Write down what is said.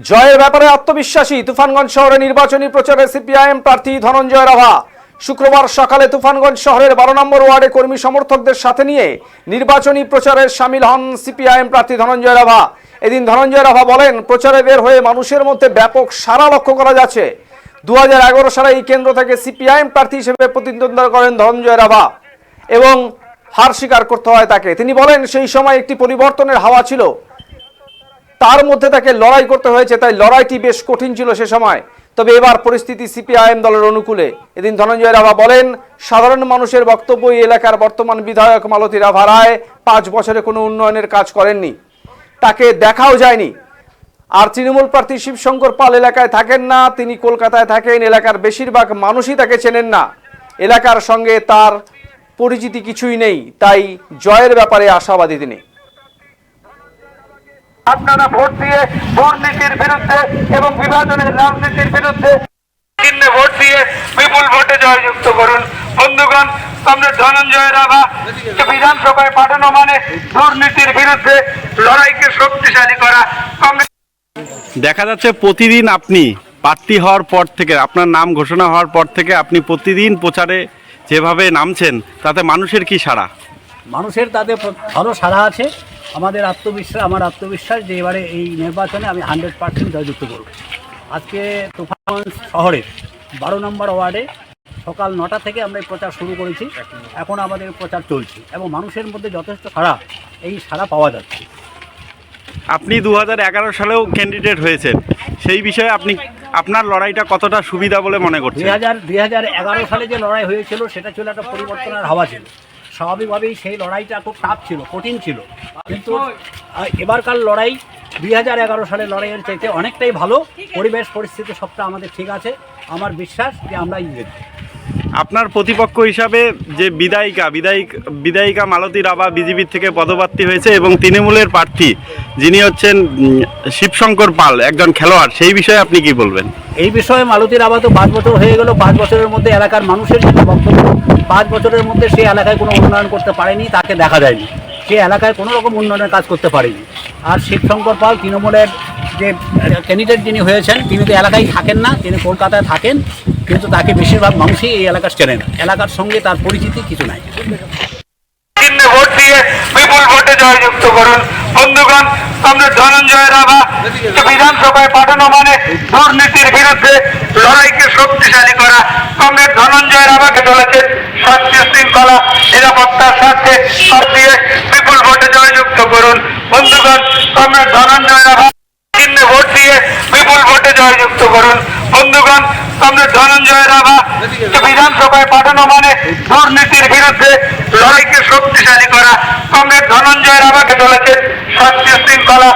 জয়ের ব্যাপারে আত্মবিশ্বাসী তুফানগঞ্জ শহরে নির্বাচনী প্রচারে সিপিআইএম প্রার্থী ধনঞ্জয় রাভা। শুক্রবার সকালে তুফানগঞ্জ শহরের 12 নম্বর ওয়ার্ডে কর্মী সমর্থকদের সাথে নিয়ে নির্বাচনী প্রচারে সামিল হন সিপিআইএম প্রার্থী ধনঞ্জয় রাভা। এদিন ধনঞ্জয় রাভা বলেন, প্রচারে বের হয়ে মানুষের মধ্যে ব্যাপক সাড়া লক্ষ্য করা যাচ্ছে। 2011 সালে এই কেন্দ্র থেকে সিপিআইএম প্রার্থী হিসেবে প্রতিদ্বন্দ্বিতা করেন ধনঞ্জয় রাভা এবং হার স্বীকার করতে হয় তাকে। তিনি বলেন, সেই সময় একটি পরিবর্তনের হাওয়া ছিল, তার মধ্যে তাকে লড়াই করতে হয়েছে, তাই লড়াইটি বেশ কঠিন ছিল সে সময়। তবে এবার পরিস্থিতি সিপিআইএম দলের অনুকূলে। এদিন ধনঞ্জয় রাভা বলেন, সাধারণ মানুষের বক্তব্য এই এলাকার বর্তমান বিধায়ক মালতী রাভা রায় 5 বছরে কোনো উন্নয়নের কাজ করেননি, তাকে দেখাও যায়নি। আর তৃণমূল প্রার্থী শিবশঙ্কর পাল এলাকায় থাকেন না, তিনি কলকাতায় থাকেন। এলাকার বেশিরভাগ মানুষই তাকে চেনেন না, এলাকার সঙ্গে তার পরিচিতি কিছুই নেই, তাই জয়ের ব্যাপারে আশাবাদী তিনি। আপনারা ভোট দিয়ে দুর্নীতির বিরুদ্ধে এবং বিভাজনের রাজনীতির বিরুদ্ধে ভোট দিয়ে বিপুল ভোটে জয়যুক্ত করুন। বন্ধুগণ, আমরা ধনঞ্জয় রাভা বিধানসভায় পাঠানো মানে দুর্নীতির বিরুদ্ধে লড়াইকে শক্তিশালী করা। দেখা যাচ্ছে প্রতিদিন আপনি প্রার্থী হওয়ার পর থেকে, আপনার নাম ঘোষণা হওয়ার পর থেকে আপনি প্রতিদিন প্রচারে যেভাবে নামছেন, তাতে মানুষের কি সাড়া? মানুষের তাতে ভালো সাড়া আছে। আমার আত্মবিশ্বাস যে এবারে এই নির্বাচনে আমি 100% জয়যুক্ত করব। আজকে তুফানগঞ্জ শহরের 12 নম্বর ওয়ার্ডে সকাল 9টা থেকে আমরা প্রচার শুরু করেছি, এখন আমাদের প্রচার চলছে এবং মানুষের মধ্যে যথেষ্ট সাড়া পাওয়া যাচ্ছে। আপনি 2011 সালেও ক্যান্ডিডেট হয়েছেন, সেই বিষয়ে আপনার লড়াইটা কতটা সুবিধা বলে মনে করছেন? 2011 সালে যে লড়াই হয়েছিল সেটা ছিল একটা পরিবর্তনের হাওয়া ছিল। স্বাভাবিকভাবেই সেই লড়াইটা খুব টাফ ছিল, কঠিন ছিল, কিন্তু এবারকার লড়াই 2011 সালের লড়াইয়ের চাইতে অনেকটাই ভালো। পরিবেশ পরিস্থিতি সবটা আমাদের ঠিক আছে, আমার বিশ্বাস যে আমরা জিতব। আপনার প্রতিপক্ষ হিসাবে যে বিধায়িকা মালতী রাভা বিজেপির থেকে পদপ্রার্থী হয়েছে এবং তৃণমূলের প্রার্থী যিনি হচ্ছেন শিবশঙ্কর পাল, একজন খেলোয়াড়, সেই বিষয়ে আপনি কি বলবেন? এই বিষয়ে মালতী রাভা তো 5 বছর হয়ে গেল। 5 বছরের মধ্যে এলাকার মানুষের যেটা বক্তব্য, 5 বছরের মধ্যে সেই এলাকায় কোনো উন্নয়ন করতে পারেনি, তাকে দেখা যায়নি, সে এলাকায় কোনো রকম উন্নয়নের কাজ করতে পারেনি। আর শিবশঙ্কর পাল তৃণমূলের যে ক্যান্ডিডেট যিনি হয়েছেন, তিনি তো এলাকায় থাকেন না, তিনি কলকাতায় থাকেন, কিন্তু তাকে বেশিরভাগ মানুষই এই এলাকার চেনে না, এলাকার সঙ্গে তার পরিচিতি কিছু নাই। ভোট দিয়ে বিপুল ভোটে জয়যুক্ত করুন। বন্ধুগণ, আমরা ধনঞ্জয় রাভা বিধানসভায় পাঠানো মানে দুর্নীতির বিরুদ্ধে লড়াইকে শক্তিশালী করা। আমরা ধনঞ্জয় রাভাকে চলেছেন শান্তি শৃঙ্খলা নিরাপত্তার স্বার্থে ভোট দিয়ে বিপুল ভোটে জয়যুক্ত করুন। বন্ধুগণ, আমরা ধনঞ্জয় রাভা ভোট দিয়ে বিপুল ভোটে জয়যুক্ত করুন। বন্ধুগণ, আমরা ধনঞ্জয় রাভা বিধানসভায় পাঠানো মানে দুর্নীতির বিরুদ্ধে লড়াইকে শক্তিশালী করা। আমরা ধনঞ্জয় রাভাকে চলেছেন শান্তি শৃঙ্খলা